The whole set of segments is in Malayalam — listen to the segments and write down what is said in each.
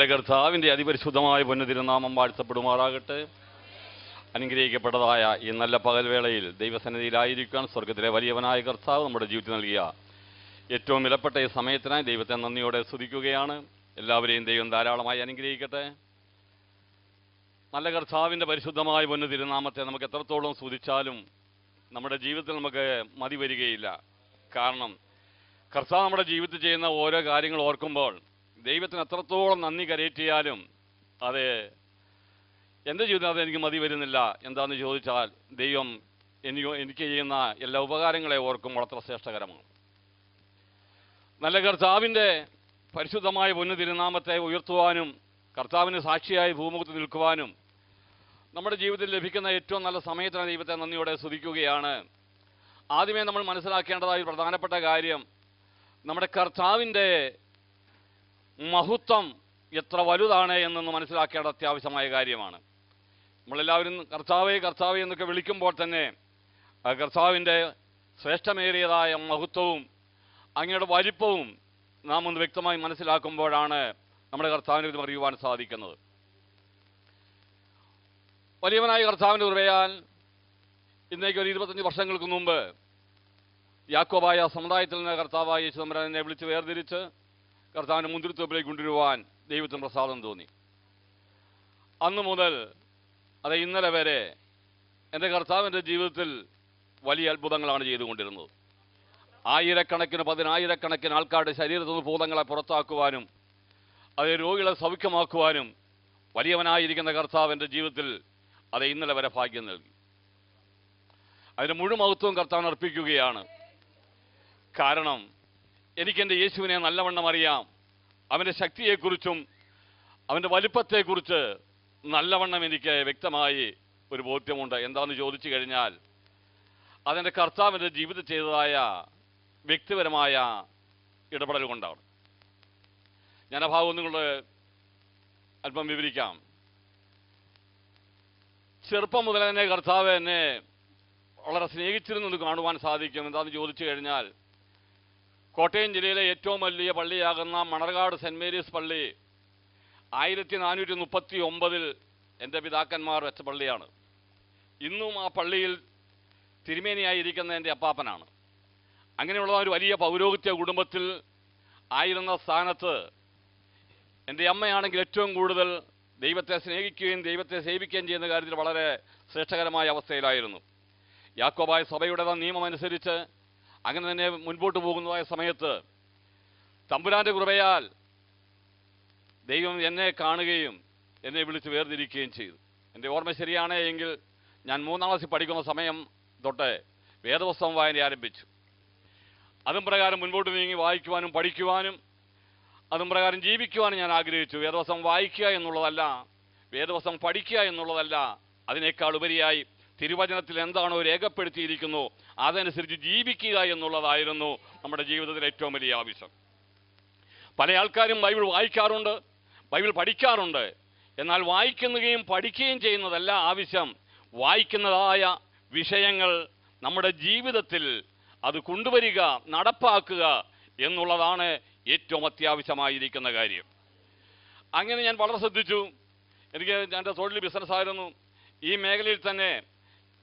നല്ല കർത്താവിൻ്റെ അതിപരിശുദ്ധമായ പൊന്നുതിരുനാമം വാഴ്ത്തപ്പെടുമാറാകട്ടെ. അനുഗ്രഹിക്കപ്പെട്ടതായ ഈ നല്ല പകൽവേളയിൽ ദൈവസന്നിധിയിലായിരിക്കാൻ സ്വർഗത്തിലെ വലിയവനായ കർത്താവ് നമ്മുടെ ജീവിതത്തിൽ നൽകിയ ഏറ്റവും വിലപ്പെട്ട ഈ സമയത്തിനായി ദൈവത്തെ നന്ദിയോടെ സ്തുതിക്കുകയാണ്. എല്ലാവരെയും ദൈവം ധാരാളമായി അനുഗ്രഹിക്കട്ടെ. നല്ല കർത്താവിൻ്റെ പരിശുദ്ധമായ പൊന്നുതിരുനാമത്തെ നമുക്ക് എത്രത്തോളം സ്തുതിച്ചാലും നമ്മുടെ ജീവിതത്തിൽ നമുക്ക് മതി വരികയില്ല. കാരണം കർത്താവ് നമ്മുടെ ജീവിതത്തിൽ ചെയ്യുന്ന ഓരോ കാര്യങ്ങൾ ഓർക്കുമ്പോൾ ദൈവത്തിന് എത്രത്തോളം നന്ദി കരയറ്റിയാലും അത് എൻ്റെ ജീവിതത്തിൽ അതെനിക്ക് മതി വരുന്നില്ല. എന്താണെന്ന് ചോദിച്ചാൽ ദൈവം എനിക്ക് ചെയ്യുന്ന എല്ലാ ഉപകാരങ്ങളെ ഓർക്കുമ്പോൾ അത്ര ശ്രേഷ്ഠകരമാണ്. നല്ല കർത്താവിൻ്റെ പരിശുദ്ധമായ പൊന്നുതിരുനാമത്തെ ഉയർത്തുവാനും കർത്താവിന് സാക്ഷിയായി ഭൂമുഖത്ത് നിൽക്കുവാനും നമ്മുടെ ജീവിതത്തിൽ ലഭിക്കുന്ന ഏറ്റവും നല്ല സമയത്തിന് ദൈവത്തെ നന്ദിയോടെ സ്തുതിക്കുകയാണ്. ആദ്യമേ നമ്മൾ മനസ്സിലാക്കേണ്ടതായ പ്രധാനപ്പെട്ട കാര്യം നമ്മുടെ കർത്താവിൻ്റെ മഹത്വം എത്ര വലുതാണ് എന്നൊന്ന് മനസ്സിലാക്കേണ്ട അത്യാവശ്യമായ കാര്യമാണ്. നമ്മളെല്ലാവരും കർത്താവേ കർത്താവേ എന്നൊക്കെ വിളിക്കുമ്പോൾ തന്നെ ആ കർത്താവിൻ്റെ ശ്രേഷ്ഠമേറിയതായ മഹത്വവും അങ്ങയുടെ വലിപ്പവും നാം ഒന്ന് വ്യക്തമായി മനസ്സിലാക്കുമ്പോഴാണ് നമ്മുടെ കർത്താവിനെ ഇത് അറിയുവാൻ സാധിക്കുന്നത്. വലിയവനായ കർത്താവിൻ്റെ കൃപയാൽ ഇന്നേക്ക് ഒരു 25 വർഷങ്ങൾക്ക് മുമ്പ് യാക്കോബായ സമുദായത്തിൽ നിന്ന് കർത്താവായ യേശു തമ്പുരാൻ എന്നെ വിളിച്ച് വേർതിരിച്ച് കർത്താവിൻ്റെ മുന്തിരിത്തോപ്പിലേക്ക് കൊണ്ടുവരുവാൻ ദൈവത്തിന് പ്രസാദം തോന്നി. അന്നു മുതൽ അത് ഇന്നലെ വരെ എൻ്റെ കർത്താവിൻ്റെ ജീവിതത്തിൽ വലിയ അത്ഭുതങ്ങളാണ് ചെയ്തുകൊണ്ടിരുന്നത്. ആയിരക്കണക്കിന് 10,000-കണക്കിന് ആൾക്കാരുടെ ശരീരത്തിൽ നിന്ന് ഭൂതങ്ങളെ പുറത്താക്കുവാനും അത് രോഗികളെ സൗഖ്യമാക്കുവാനും വലിയവനായിരിക്കുന്ന കർത്താവിൻ്റെ ജീവിതത്തിൽ അത് ഇന്നലെ വരെ ഭാഗ്യം നൽകി. അതിൻ്റെ മുഴുവൻ മഹത്വവും കർത്താവിന് അർപ്പിക്കുകയാണ്. കാരണം എനിക്കെൻ്റെ യേശുവിനെ നല്ലവണ്ണം അറിയാം. അവൻ്റെ ശക്തിയെക്കുറിച്ചും അവൻ്റെ വലിപ്പത്തെക്കുറിച്ച് നല്ലവണ്ണം എനിക്ക് വ്യക്തമായി ഒരു ബോധ്യമുണ്ട്. എന്താണെന്ന് ചോദിച്ചു കഴിഞ്ഞാൽ അതെൻ്റെ കർത്താവിൻ്റെ ജീവിതം ചെയ്തതായ വ്യക്തിപരമായ ഇടപെടൽ കൊണ്ടാണ്. ഞാൻ ആ ഭാഗം നിങ്ങളുടെ അല്പം വിവരിക്കാം. ചെറുപ്പം മുതൽ തന്നെ കർത്താവ് എന്നെ വളരെ സ്നേഹിച്ചിരുന്നത് കാണുവാൻ സാധിക്കും. എന്താണെന്ന് ചോദിച്ചു കഴിഞ്ഞാൽ കോട്ടയം ജില്ലയിലെ ഏറ്റവും വലിയ പള്ളിയാകുന്ന മണർകാട് സെൻറ് മേരീസ് പള്ളി 1439 എൻ്റെ പിതാക്കന്മാർ വെച്ച പള്ളിയാണ്. ഇന്നും ആ പള്ളിയിൽ തിരുമേനിയായിരിക്കുന്ന എൻ്റെ അപ്പാപ്പനാണ്. അങ്ങനെയുള്ള ഒരു വലിയ പൗരോഹിത്യ കുടുംബത്തിൽ ആയിരുന്ന സ്ഥാനത്ത് എൻ്റെ അമ്മയാണെങ്കിൽ ഏറ്റവും കൂടുതൽ ദൈവത്തെ സ്നേഹിക്കുകയും ദൈവത്തെ സേവിക്കുകയും ചെയ്യുന്ന കാര്യത്തിൽ വളരെ ശ്രേഷ്ഠകരമായ അവസ്ഥയിലായിരുന്നു. യാക്കോബായ സഭയുടെ നിയമമനുസരിച്ച് അങ്ങനെ തന്നെ മുൻപോട്ട് പോകുന്നതായ സമയത്ത് തമ്പുരാൻ്റെ കൃപയാൽ ദൈവം എന്നെ കാണുകയും എന്നെ വിളിച്ച് വേർതിരിക്കുകയും ചെയ്തു. എൻ്റെ ഓർമ്മ ശരിയാണ് എങ്കിൽ ഞാൻ 3ാം ക്ലാസ്സിൽ പഠിക്കുന്ന സമയം തൊട്ട് വേദപുസ്തകം വായന ആരംഭിച്ചു. അതും പ്രകാരം മുൻപോട്ട് നീങ്ങി വായിക്കുവാനും പഠിക്കുവാനും അതും പ്രകാരം ജീവിക്കുവാനും ഞാൻ ആഗ്രഹിച്ചു. വേദപുസ്തകം വായിക്കുക എന്നുള്ളതല്ല, വേദപുസ്തകം പഠിക്കുക എന്നുള്ളതല്ല, അതിനേക്കാൾ ഉപരിയായി തിരുവചനത്തിൽ എന്താണോ രേഖപ്പെടുത്തിയിരിക്കുന്നു അതനുസരിച്ച് ജീവിക്കുക എന്നുള്ളതായിരുന്നു നമ്മുടെ ജീവിതത്തിലെ ഏറ്റവും വലിയ ആവശ്യം. പല ആൾക്കാരും ബൈബിൾ വായിക്കാറുണ്ട്, ബൈബിൾ പഠിക്കാറുണ്ട്. എന്നാൽ വായിക്കുകയും പഠിക്കുകയും ചെയ്യുന്നതല്ല ആവശ്യം. വായിക്കുന്നതായ വിഷയങ്ങൾ നമ്മുടെ ജീവിതത്തിൽ അത് കൊണ്ടുവരിക, നടപ്പാക്കുക എന്നുള്ളതാണ് ഏറ്റവും അത്യാവശ്യമായിരിക്കുന്ന കാര്യം. അങ്ങനെ ഞാൻ വളരെ ശ്രദ്ധിച്ചു. എനിക്ക് എൻ്റെ തൊഴിൽ ബിസിനസ്സായിരുന്നു. ഈ മേഖലയിൽ തന്നെ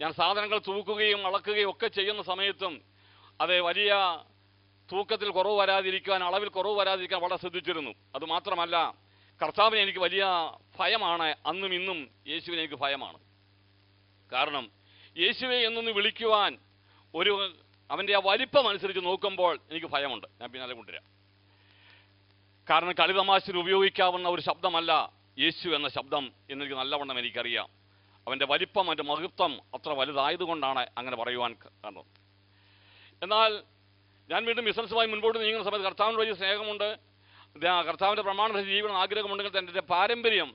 ഞാൻ സാധനങ്ങൾ തൂക്കുകയും അളക്കുകയും ഒക്കെ ചെയ്യുന്ന സമയത്തും അത് വലിയ തൂക്കത്തിൽ കുറവ് വരാതിരിക്കുവാൻ, അളവിൽ കുറവ് വരാതിരിക്കാൻ വളരെ ശ്രദ്ധിച്ചിരുന്നു. അതുമാത്രമല്ല കർത്താവിനെ എനിക്ക് വലിയ ഭയമാണ്. അന്നും ഇന്നും യേശുവിനെ എനിക്ക് ഭയമാണ്. കാരണം യേശുവെ എന്നൊന്ന് വിളിക്കുവാൻ അവൻ്റെ ആ വലിപ്പം അനുസരിച്ച് നോക്കുമ്പോൾ എനിക്ക് ഭയമുണ്ട്. ഞാൻ പിന്നാലെ കൊണ്ടുവരാം. കാരണം കളിതമാശയിൽ ഉപയോഗിക്കാവുന്ന ഒരു ശബ്ദമല്ല യേശു എന്ന ശബ്ദം എന്നെനിക്ക് നല്ലവണ്ണം എനിക്കറിയാം. അവൻ്റെ വലിപ്പം, അവൻ്റെ മഹത്വം അത്ര വലുതായതുകൊണ്ടാണ് അങ്ങനെ പറയുവാൻ കാരണം. എന്നാൽ ഞാൻ വീണ്ടും ബിസിനസ്സുമായി മുൻപോട്ട് നീങ്ങുന്ന സമയത്ത് കർത്താവിന് വലിയ സ്നേഹമുണ്ട്, കർത്താവിൻ്റെ പ്രമാണ ജീവിതം ആഗ്രഹമുണ്ടെങ്കിൽ എൻ്റെ പാരമ്പര്യം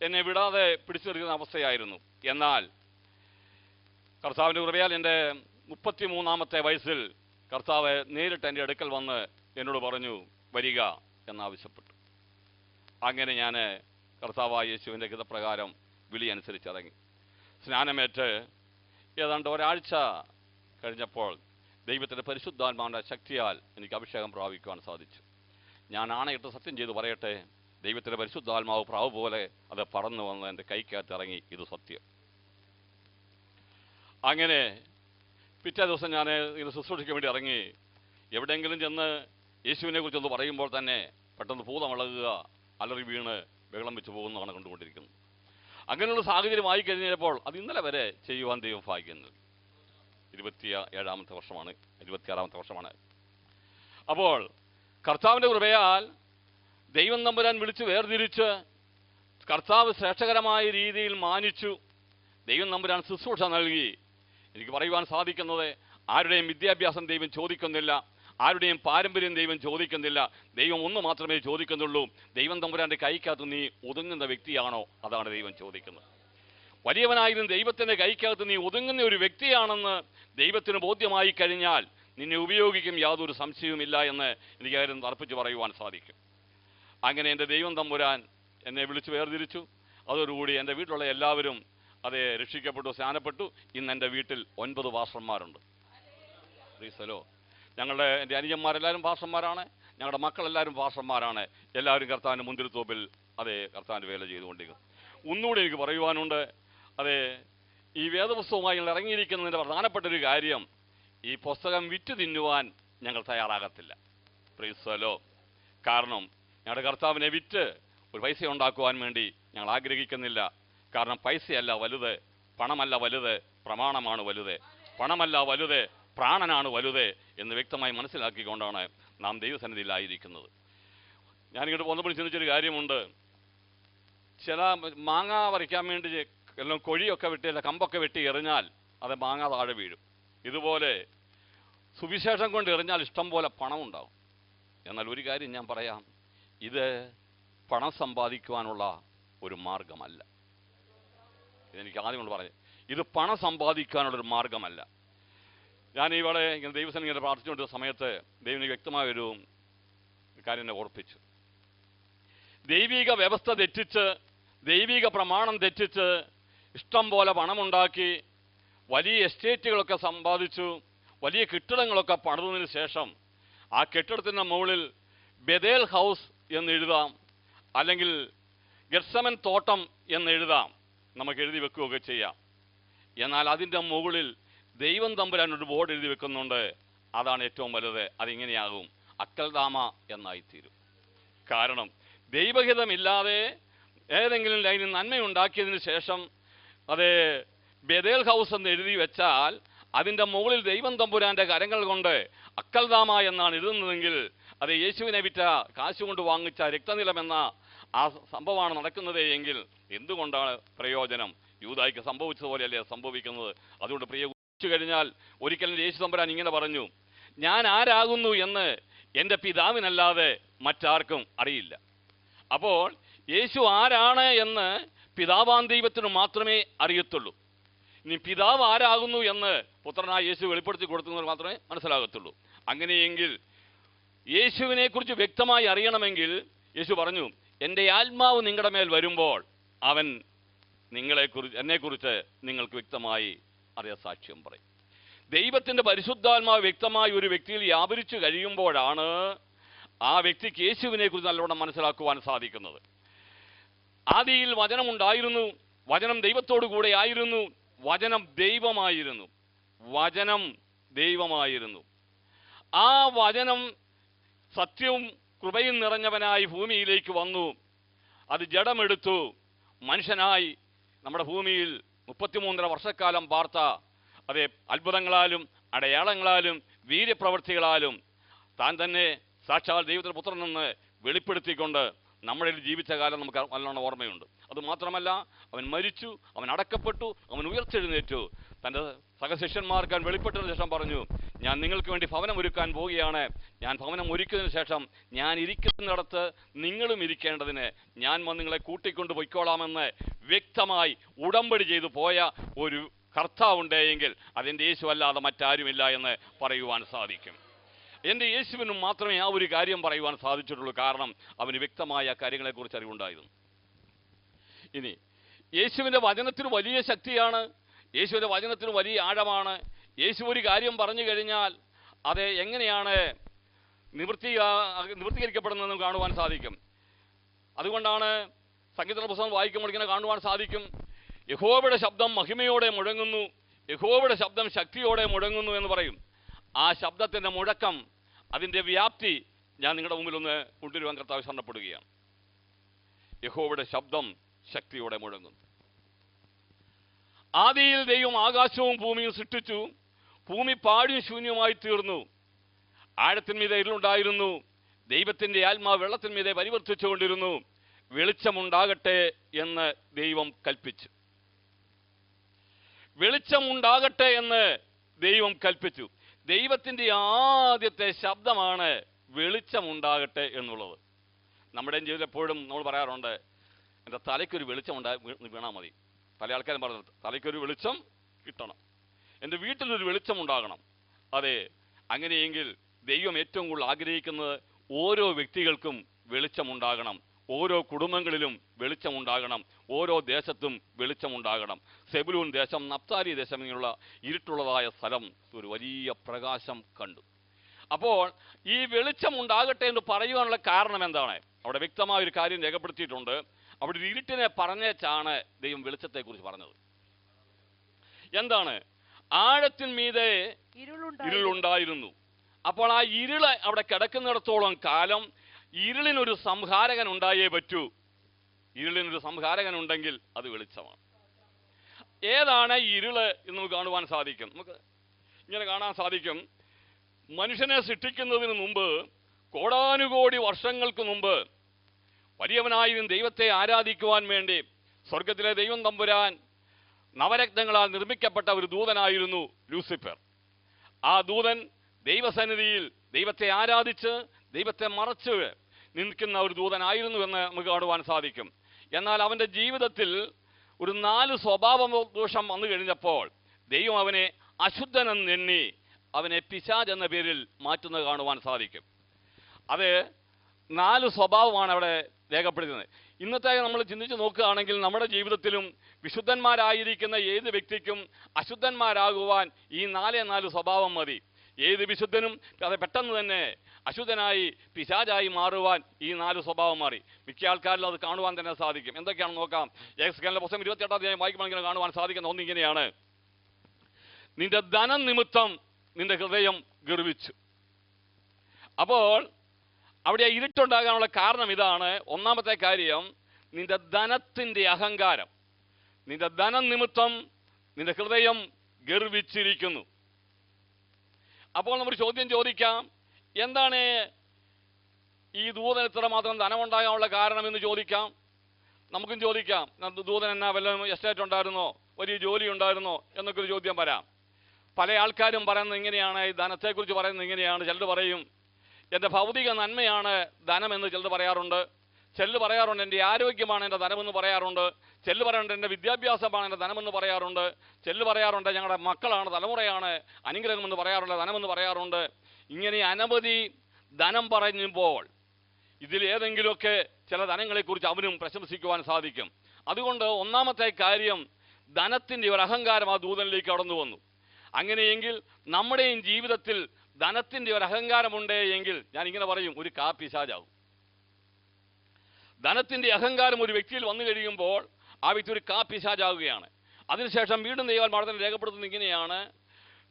എന്നെ വിടാതെ പിടിച്ചു നിർത്തുന്ന അവസ്ഥയായിരുന്നു. എന്നാൽ കർത്താവിൻ്റെ കൃപയാൽ എൻ്റെ 33ാമത്തെ വയസ്സിൽ കർത്താവ് നേരിട്ട് എൻ്റെ അടുക്കൽ വന്ന് എന്നോട് പറഞ്ഞു വരിക എന്നാവശ്യപ്പെട്ടു. അങ്ങനെ ഞാൻ കർത്താവായ യേശുവിൻ്റെ ഹിതപ്രകാരം വിളി അനുസരിച്ചിറങ്ങി. സ്നാനമേറ്റ് ഏതാണ്ട് ഒരാഴ്ച കഴിഞ്ഞപ്പോൾ ദൈവത്തിൻ്റെ പരിശുദ്ധാത്മാവിൻ്റെ ശക്തിയാൽ എനിക്ക് അഭിഷേകം പ്രാപിക്കുവാൻ സാധിച്ചു. ഞാൻ ആണയിട്ട് സത്യം ചെയ്ത് പറയട്ടെ, ദൈവത്തിൻ്റെ പരിശുദ്ധാത്മാവ് പ്രാവ് പോലെ അത് പറന്നു വന്ന് എൻ്റെ കൈക്കകത്ത് ഇറങ്ങി. ഇത് സത്യം. അങ്ങനെ പിറ്റേ ദിവസം ഞാൻ ഇങ്ങനെ ശുശ്രൂഷയ്ക്ക് വേണ്ടി ഇറങ്ങി. എവിടെയെങ്കിലും ചെന്ന് യേശുവിനെ കുറിച്ചൊന്ന് പറയുമ്പോൾ തന്നെ പെട്ടെന്ന് ഭൂതമിളകുക, അലറി വീണ് ബഹളം വെച്ച് പോകുന്നതാണ് കണ്ടുകൊണ്ടിരിക്കുന്നത്. അങ്ങനെയുള്ള സാഹചര്യമായി കഴിഞ്ഞപ്പോൾ അത് ഇന്നലെ വരെ ചെയ്യുവാൻ ദൈവം ഭാഗ്യം നൽകി. 26ാമത്തെ വർഷമാണ്. അപ്പോൾ കർത്താവിൻ്റെ കൃപയാൽ ദൈവം തമ്പുരാൻ വിളിച്ച് വേർതിരിച്ച് കർത്താവ് ശ്രേഷ്ഠകരമായ രീതിയിൽ മാനിച്ചു. ദൈവം തമ്പുരാൻ ശുശ്രൂഷ നൽകി. എനിക്ക് പറയുവാൻ സാധിക്കുന്നത്, ആരുടെയും വിദ്യാഭ്യാസം ദൈവം ചോദിക്കുന്നില്ല, ആരുടെയും പാരമ്പര്യം ദൈവം ചോദിക്കുന്നില്ല. ദൈവം ഒന്ന് മാത്രമേ ചോദിക്കുന്നുള്ളൂ, ദൈവം തമ്പുരാൻ്റെ കൈക്കകത്ത് നീ ഒതുങ്ങുന്ന വ്യക്തിയാണോ? അതാണ് ദൈവം ചോദിക്കുന്നത്. വലിയവനായിരുന്നു ദൈവത്തിൻ്റെ കൈക്കകത്ത് നീ ഒതുങ്ങുന്ന ഒരു വ്യക്തിയാണെന്ന് ദൈവത്തിന് ബോധ്യമായി കഴിഞ്ഞാൽ നിന്നെ ഉപയോഗിക്കും, യാതൊരു സംശയവുമില്ല എന്ന് എനിക്ക് കാര്യം തർപ്പിച്ച് പറയുവാൻ സാധിക്കും. അങ്ങനെ എൻ്റെ ദൈവം തമ്പുരാൻ എന്നെ വിളിച്ച് വേർതിരിച്ചു. അതോടുകൂടി എൻ്റെ വീട്ടിലുള്ള എല്ലാവരും അത് രക്ഷിക്കപ്പെട്ടു, സ്നാനപ്പെട്ടു. ഇന്ന് എൻ്റെ വീട്ടിൽ 9 പാസ്റ്റർമാരുണ്ട്. പ്രീസലോ. എൻ്റെ അനുജന്മാരെല്ലാവരും പാസ്റ്റർമാരാണ്, ഞങ്ങളുടെ മക്കളെല്ലാവരും പാസ്റ്റർമാരാണ്. എല്ലാവരും കർത്താവിൻ്റെ മുന്തിരിത്തോപ്പിൽ കർത്താവിൻ്റെ വേല ചെയ്തുകൊണ്ടിരിക്കുന്നു. ഒന്നുകൂടി എനിക്ക് പറയുവാനുണ്ട്. ഈ വേദപുസ്തകവുമായി ഞങ്ങൾ ഇറങ്ങിയിരിക്കുന്നതിൻ്റെ പ്രധാനപ്പെട്ടൊരു കാര്യം, ഈ പുസ്തകം വിറ്റ് തിന്നുവാൻ ഞങ്ങൾ തയ്യാറാകത്തില്ല. പ്രീസലോ. കാരണം ഞങ്ങളുടെ കർത്താവിനെ വിറ്റ് ഒരു പൈസ ഉണ്ടാക്കുവാൻ വേണ്ടി ഞങ്ങൾ ആഗ്രഹിക്കുന്നില്ല. കാരണം പൈസയല്ല വലുത്, പണമല്ല വലുത്, പ്രമാണമാണ് വലുത്. പണമല്ല വലുത്, പ്രാണനാണ് വലുത് എന്ന് വ്യക്തമായി മനസ്സിലാക്കിക്കൊണ്ടാണ് നാം ദൈവസന്നിധിയിലായിരിക്കുന്നത്. ഞാനിങ്ങോട്ട് പോന്നപ്പോൾ ചിന്തിച്ചൊരു കാര്യമുണ്ട്. ചില മാങ്ങ പറിക്കാൻ വേണ്ടി എല്ലാം കൊഴിയൊക്കെ വെട്ടി, അല്ല കമ്പൊക്കെ വെട്ടി എറിഞ്ഞാൽ അത് മാങ്ങ താഴെ വീഴും. ഇതുപോലെ സുവിശേഷം കൊണ്ട് എറിഞ്ഞാൽ ഇഷ്ടം പോലെ പണം ഉണ്ടാവും. എന്നാൽ ഒരു കാര്യം ഞാൻ പറയാം, ഇത് പണം സമ്പാദിക്കുവാനുള്ള ഒരു മാർഗമല്ല. ഇതെനിക്ക് ആദ്യം കൊണ്ട് പറഞ്ഞു, ഇത് പണം സമ്പാദിക്കാനുള്ളൊരു മാർഗമല്ല. ഞാൻ ഇവിടെ ഇങ്ങനെ ദൈവസേന ഇങ്ങനെ പ്രാർത്ഥിച്ചുകൊണ്ടിരുന്ന സമയത്ത് ദൈവം വ്യക്തമായൊരു കാര്യം എന്നെ ഓർപ്പിച്ചു. ദൈവിക വ്യവസ്ഥ തെറ്റിച്ച്, ദൈവിക പ്രമാണം തെറ്റിച്ച് ഇഷ്ടം പോലെ പണമുണ്ടാക്കി വലിയ എസ്റ്റേറ്റുകളൊക്കെ സമ്പാദിച്ചു, വലിയ കെട്ടിടങ്ങളൊക്കെ പണിതതിന് ശേഷം ആ കെട്ടിടത്തിൻ്റെ മുകളിൽ ബെതേൽ ഹൗസ് എന്നെഴുതാം, അല്ലെങ്കിൽ ഗെത്സമൻ തോട്ടം എന്നെഴുതാം. നമുക്ക് എഴുതി വെക്കുകയൊക്കെ ചെയ്യാം. എന്നാൽ അതിൻ്റെ മുകളിൽ ദൈവം തമ്പുരാൻ ഒരു ബോർഡ് എഴുതി വെക്കുന്നുണ്ട്. അതാണ് ഏറ്റവും വലുത്. അതിങ്ങനെയാകും, അക്കൽദാമ എന്നായിത്തീരും. കാരണം ദൈവഹിതമില്ലാതെ ഏതെങ്കിലും ലൈനിൽ നന്മയുണ്ടാക്കിയതിന് ശേഷം ബെതേൽ ഹൗസ് എന്ന് എഴുതി വെച്ചാൽ അതിൻ്റെ മുകളിൽ ദൈവം തമ്പുരാൻ്റെ കരങ്ങൾ കൊണ്ട് അക്കൽദാമ എന്നാണ് എഴുതുന്നതെങ്കിൽ അത് യേശുവിനെ വിറ്റ കാശ് കൊണ്ട് വാങ്ങിച്ച രക്തനിലം എന്ന ആ സംഭവമാണ് നടക്കുന്നത് എങ്കിൽ എന്തുകൊണ്ടാണ് പ്രയോജനം? യൂദായ്ക്ക് സംഭവിച്ചതുപോലെയല്ലേ സംഭവിക്കുന്നത്. അതുകൊണ്ട് പ്രിയ കഴിഞ്ഞാൽ ഒരിക്കലും യേശു തമ്പുരാൻ ഇങ്ങനെ പറഞ്ഞു, ഞാൻ ആരാകുന്നു എന്ന് എൻ്റെ പിതാവിനല്ലാതെ മറ്റാർക്കും അറിയില്ല. അപ്പോൾ യേശു ആരാണ് എന്ന് പിതാവാൻ ദൈവത്തിന് മാത്രമേ അറിയത്തുള്ളൂ. ഇനി പിതാവ് ആരാകുന്നു എന്ന് പുത്രനായ യേശു വെളിപ്പെടുത്തി കൊടുക്കുന്നവർ മാത്രമേ മനസ്സിലാകത്തുള്ളൂ. അങ്ങനെയെങ്കിൽ യേശുവിനെ കുറിച്ച് വ്യക്തമായി അറിയണമെങ്കിൽ യേശു പറഞ്ഞു, എൻ്റെ ആത്മാവ് നിങ്ങളുടെ മേൽ വരുമ്പോൾ അവൻ എന്നെക്കുറിച്ച് നിങ്ങൾക്ക് വ്യക്തമായി അറിയാൻ സാക്ഷ്യം പറയും. ദൈവത്തിൻ്റെ പരിശുദ്ധാത്മാവ് വ്യക്തമായി ഒരു വ്യക്തിയിൽ വ്യാപരിച്ചു കഴിയുമ്പോഴാണ് ആ വ്യക്തിക്ക് യേശുവിനെ കുറിച്ച് നല്ലോണം മനസ്സിലാക്കുവാൻ സാധിക്കുന്നത്. ആദിയിൽ വചനമുണ്ടായിരുന്നു, വചനം ദൈവത്തോടു കൂടെ ആയിരുന്നു, വചനം ദൈവമായിരുന്നു. ആ വചനം സത്യവും കൃപയും നിറഞ്ഞവനായി ഭൂമിയിലേക്ക് വന്നു. അത് ജഡമെടുത്തു, മനുഷ്യനായി നമ്മുടെ ഭൂമിയിൽ 33 വർഷക്കാലം പാർത്ത അത്ഭുതങ്ങളാലും അടയാളങ്ങളാലും വീര്യപ്രവൃത്തികളാലും താൻ തന്നെ സാക്ഷാൽ ദൈവത്തിൻ്റെ പുത്രനെന്ന് വെളിപ്പെടുത്തിക്കൊണ്ട് നമ്മളിൽ ജീവിച്ച കാലം നമുക്ക് നല്ലോണം ഓർമ്മയുണ്ട്. അതുമാത്രമല്ല, അവൻ മരിച്ചു, അവൻ അടക്കപ്പെട്ടു, അവൻ ഉയർത്തെഴുന്നേറ്റു. തൻ്റെ സഹശിഷ്യന്മാർക്ക് അവൻ വെളിപ്പെട്ടതിന് ശേഷം പറഞ്ഞു, ഞാൻ നിങ്ങൾക്ക് വേണ്ടി ഭവനം ഒരുക്കാൻ പോവുകയാണ്. ഞാൻ ഭവനം ഒരുക്കിയതിന് ശേഷം ഞാൻ ഇരിക്കുന്നിടത്ത് നിങ്ങളും ഇരിക്കേണ്ടതിന് ഞാൻ വന്ന് നിങ്ങളെ കൂട്ടിക്കൊണ്ട് പൊയ്ക്കോളാമെന്ന് വ്യക്തമായി ഉടമ്പടി ചെയ്തു പോയ ഒരു കർത്താവുണ്ടെങ്കിൽ അതെൻ്റെ യേശു അല്ലാതെ മറ്റാരുമില്ല എന്ന് പറയുവാൻ സാധിക്കും. എൻ്റെ യേശുവിനും മാത്രമേ ആ ഒരു കാര്യം പറയുവാൻ സാധിച്ചിട്ടുള്ളൂ. കാരണം അവന് വ്യക്തമായ കാര്യങ്ങളെക്കുറിച്ച് അറിവുണ്ടായിരുന്നു. ഇനി യേശുവിൻ്റെ വചനത്തിന് വലിയ ശക്തിയാണ്, യേശുവിൻ്റെ വചനത്തിന് വലിയ ആഴമാണ്. യേശു ഒരു കാര്യം പറഞ്ഞു കഴിഞ്ഞാൽ അത് എങ്ങനെയാണ് നിവൃത്തീകരിക്കപ്പെടുന്നതെന്ന് കാണുവാൻ സാധിക്കും. അതുകൊണ്ടാണ് സംഗീത പുസ്തകം വായിക്കുമ്പോൾ ഇങ്ങനെ കാണുവാൻ സാധിക്കും, യഹോവയുടെ ശബ്ദം മഹിമയോടെ മുഴങ്ങുന്നു, യഹോവയുടെ ശബ്ദം ശക്തിയോടെ മുഴങ്ങുന്നു എന്ന് പറയും. ആ ശബ്ദത്തിൻ്റെ മുഴക്കം, അതിൻ്റെ വ്യാപ്തി ഞാൻ നിങ്ങളുടെ മുമ്പിൽ ഒന്ന് കൊണ്ടുവരുവാൻ കർത്താവ് ശരണപ്പെടുകയാണ്. യഹോവയുടെ ശബ്ദം ശക്തിയോടെ മുഴങ്ങുന്നു. ആദിയിൽ ദൈവം ആകാശവും ഭൂമിയും സൃഷ്ടിച്ചു. ഭൂമി പാഴും ശൂന്യമായി തീർന്നു. ആഴത്തിന്മീതെ ഇരുളുണ്ടായിരുന്നു. ദൈവത്തിൻ്റെ ആത്മാവ് വെള്ളത്തിന്മീതെ പരിവർത്തിച്ചുകൊണ്ടിരുന്നു. വെളിച്ചമുണ്ടാകട്ടെ എന്ന് ദൈവം കൽപ്പിച്ചു. വെളിച്ചമുണ്ടാകട്ടെ എന്ന് ദൈവം കൽപ്പിച്ചു. ദൈവത്തിൻ്റെ ആദ്യത്തെ ശബ്ദമാണ് വെളിച്ചമുണ്ടാകട്ടെ എന്നുള്ളത്. നമ്മുടെ ജീവിതത്തിൽ എപ്പോഴും നമ്മൾ പറയാറുണ്ട്, എൻ്റെ തലയ്ക്കൊരു വെളിച്ചം വീണാൽ മതി. പല ആൾക്കാരും പറഞ്ഞത്, തലയ്ക്കൊരു വെളിച്ചം കിട്ടണം, എൻ്റെ വീട്ടിലൊരു വെളിച്ചം ഉണ്ടാകണം. അതെ, അങ്ങനെയെങ്കിൽ ദൈവം ഏറ്റവും കൂടുതൽ ആഗ്രഹിക്കുന്നത് ഓരോ വ്യക്തികൾക്കും വെളിച്ചമുണ്ടാകണം, ഓരോ കുടുംബങ്ങളിലും വെളിച്ചമുണ്ടാകണം, ഓരോ ദേശത്തും വെളിച്ചമുണ്ടാകണം. സെബുലൂൻ ദേശം, നഫ്താലി ദേശം ഇങ്ങനെയുള്ള ഇരുട്ടുള്ളതായ സ്ഥലം ഒരു വലിയ പ്രകാശം കണ്ടു. അപ്പോൾ ഈ വെളിച്ചമുണ്ടാകട്ടെ എന്ന് പറയുവാനുള്ള കാരണം എന്താണ്? അവിടെ വ്യക്തമായ ഒരു കാര്യം രേഖപ്പെടുത്തിയിട്ടുണ്ട്. അവിടെ ഇരുട്ടിനെ പറഞ്ഞേച്ചാണ് ദൈവം വെളിച്ചത്തെക്കുറിച്ച് പറഞ്ഞത്. എന്താണ്? ആഴത്തിന്മീതെ ഇരുളുണ്ടായിരുന്നു. അപ്പോൾ ആ ഇരുള് അവിടെ കിടക്കുന്നിടത്തോളം കാലം ഇരുളിനൊരു സംഹാരകൻ ഉണ്ടായേ പറ്റൂ. ഇരുളിനൊരു സംഹാരകൻ ഉണ്ടെങ്കിൽ അത് വെളിച്ചമാണ്. ഏതാണ് ഇരുള് എന്ന് നമുക്ക് കാണുവാൻ സാധിക്കും. നമുക്ക് ഇങ്ങനെ കാണാൻ സാധിക്കും, മനുഷ്യനെ സൃഷ്ടിക്കുന്നതിന് മുമ്പ്, കോടാനുകോടി വർഷങ്ങൾക്ക് മുമ്പ്, വലിയവനായും ദൈവത്തെ ആരാധിക്കുവാൻ വേണ്ടി സ്വർഗത്തിലെ ദൈവം തമ്പുരാൻ നവരത്നങ്ങളാൽ നിർമ്മിക്കപ്പെട്ട ഒരു ദൂതനായിരുന്നു ലൂസിഫർ. ആ ദൂതൻ ദൈവസന്നിധിയിൽ ദൈവത്തെ ആരാധിച്ച് ദൈവത്തെ മറച്ച് നിൽക്കുന്ന ഒരു ദൂതനായിരുന്നു എന്ന് നമുക്ക് കാണുവാൻ സാധിക്കും. എന്നാൽ അവൻ്റെ ജീവിതത്തിൽ ഒരു 4 സ്വഭാവ ദോഷം വന്നു കഴിഞ്ഞപ്പോൾ ദൈവം അവനെ അശുദ്ധനെന്നെണ്ണി അവനെ പിശാച് എന്ന പേരിൽ മാറ്റുന്നത് കാണുവാൻ സാധിക്കും. അത് 4 സ്വഭാവമാണ് അവിടെ രേഖപ്പെടുത്തുന്നത്. ഇന്നത്തെ നമ്മൾ ചിന്തിച്ച് നോക്കുകയാണെങ്കിൽ നമ്മുടെ ജീവിതത്തിലും വിശുദ്ധന്മാരായിരിക്കുന്ന ഏത് വ്യക്തിക്കും അശുദ്ധന്മാരാകുവാൻ ഈ 4 സ്വഭാവം മതി. ഏത് വിശുദ്ധനും അത് പെട്ടെന്ന് തന്നെ അശുദ്ധനായി പിശാചായി മാറുവാൻ ഈ 4 സ്വഭാവം മാറി. മിക്ക ആൾക്കാരിലും അത് കാണുവാൻ തന്നെ സാധിക്കും. എന്തൊക്കെയാണെന്ന് നോക്കാം. യേശുക്രിസ്തുവിന്റെ പുസ്തകം 28-ാം അധ്യായം വായിക്കുമ്പോൾ കാണുവാൻ സാധിക്കുന്ന ഒന്നിങ്ങനെയാണ്, നിന്റെ ധനം നിമിത്തം നിന്റെ ഹൃദയം ഗർവിച്ചു. അപ്പോൾ അവിടെ ഇരുട്ടുണ്ടാകാനുള്ള കാരണം ഇതാണ്. ഒന്നാമത്തെ കാര്യം, നിന്റെ ധനത്തിൻ്റെ അഹങ്കാരം. നിന്റെ ധനം നിമിത്തം നിന്റെ ഹൃദയം ഗർവിച്ചിരിക്കുന്നു. അപ്പോൾ നമ്മൾ ചോദ്യം ചോദിക്കാം, എന്താണ് ഈ ദൂതൻ ഇത്രമാത്രം ധനമുണ്ടാകാനുള്ള കാരണം എന്ന് ചോദിക്കാം. നമുക്കും ചോദിക്കാം, ദൂതൻ എന്നാ വല്ല എസ്റ്റേറ്റ് ഉണ്ടായിരുന്നോ, വലിയ ജോലി ഉണ്ടായിരുന്നോ എന്നൊക്കെ ഒരു ചോദ്യം വരാം. പല ആൾക്കാരും പറയുന്നത് ഇങ്ങനെയാണ്, ഈ ധനത്തെക്കുറിച്ച് പറയുന്നത് ഇങ്ങനെയാണ്. ചിലർ പറയും എൻ്റെ ഭൗതിക നന്മയാണ് ധനമെന്ന് ചിലർ പറയാറുണ്ട്. ചിലർ പറയാറുണ്ട് എൻ്റെ ആരോഗ്യമാണ് എൻ്റെ ധനമെന്ന് പറയാറുണ്ട്. ചിലർ പറയാറുണ്ട് എൻ്റെ വിദ്യാഭ്യാസമാണ് എൻ്റെ ധനമെന്ന് പറയാറുണ്ട്. ചിലർ പറയാറുണ്ട് ഞങ്ങളുടെ മക്കളാണ്, തലമുറയാണ് അനുഗ്രഹമെന്ന് പറയാറുണ്ട്, ധനമെന്ന് പറയാറുണ്ട്. ഇങ്ങനെ അനവധി ധനം പറയുമ്പോൾ ഇതിൽ ഏതെങ്കിലുമൊക്കെ ചില ധനങ്ങളെക്കുറിച്ച് അവനും പ്രശംസിക്കുവാൻ സാധിക്കും. അതുകൊണ്ട് ഒന്നാമത്തെ കാര്യം, ധനത്തിൻ്റെ ഒരു അഹങ്കാരം ആ ദൂതനിലേക്ക് കടന്നു വന്നു. അങ്ങനെയെങ്കിൽ നമ്മുടെയും ജീവിതത്തിൽ ധനത്തിൻ്റെ ഒരു അഹങ്കാരമുണ്ടേ എങ്കിൽ ഞാൻ ഇങ്ങനെ പറയും, ഒരു കാപ്പിശാചാവും. ധനത്തിൻ്റെ അഹങ്കാരം ഒരു വ്യക്തിയിൽ വന്നു കഴിയുമ്പോൾ ആ വ്യക്തി ഒരു കാപ്പിശാചാവുകയാണ്. അതിനുശേഷം വീണ്ടും ദൈവമാർഗ്ഗത്തിൽ രേഖപ്പെടുത്തുന്നത് ഇങ്ങനെയാണ്,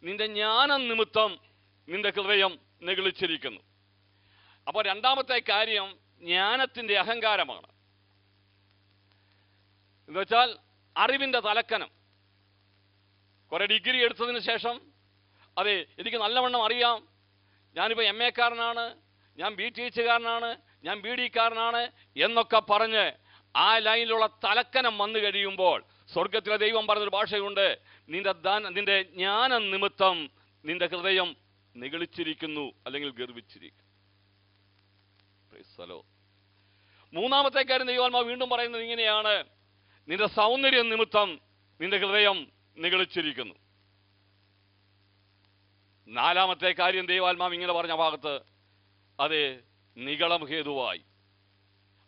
നിന്റെ ജ്ഞാനം നിമിത്തം നിന്റെ ഹൃദയം നെഗളിച്ചിരിക്കുന്നു. അപ്പോൾ രണ്ടാമത്തെ കാര്യം ജ്ഞാനത്തിൻ്റെ അഹങ്കാരമാണ്. എന്ന് വെച്ചാൽ അറിവിൻ്റെ തലക്കനം. കുറെ ഡിഗ്രി എടുത്തതിന് ശേഷം, അതെ എനിക്ക് നല്ലവണ്ണം അറിയാം, ഞാനിപ്പോൾ MA കാരനാണ്, ഞാൻ BTech കാരനാണ്, ഞാൻ BD കാരനാണ് എന്നൊക്കെ പറഞ്ഞ് ആ ലൈനിലുള്ള തലക്കനം വന്നു കഴിയുമ്പോൾ സ്വർഗത്തിലെ ദൈവം പറഞ്ഞൊരു ഭാഷയുണ്ട്, നിന്റെ ജ്ഞാനം നിമിത്തം നിന്റെ ഹൃദയം നിഗളിച്ചിരിക്കുന്നു, അല്ലെങ്കിൽ ഗർവിച്ചിരിക്കുന്നു. മൂന്നാമത്തെ കാര്യം ദൈവാത്മാവ് വീണ്ടും പറയുന്നത് ഇങ്ങനെയാണ്, നിന്റെ സൗന്ദര്യം നിമിത്തം നിന്റെ ഹൃദയം നിഗളിച്ചിരിക്കുന്നു. നാലാമത്തെ കാര്യം ദൈവാത്മാവ് ഇങ്ങനെ പറഞ്ഞ ഭാഗത്ത്, അത് നിഗളം ഹേതുവായി.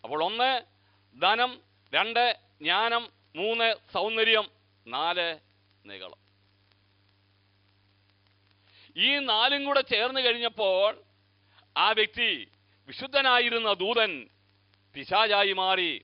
അപ്പോൾ 1 ധനം, 2 ജ്ഞാനം, 3 സൗന്ദര്യം, 4 നിഗളം. ഈ 4 കൂടെ ചേർന്ന് കഴിഞ്ഞപ്പോൾ ആ വ്യക്തി, വിശുദ്ധനായിരുന്ന ദൂതൻ പിശാചായി മാറി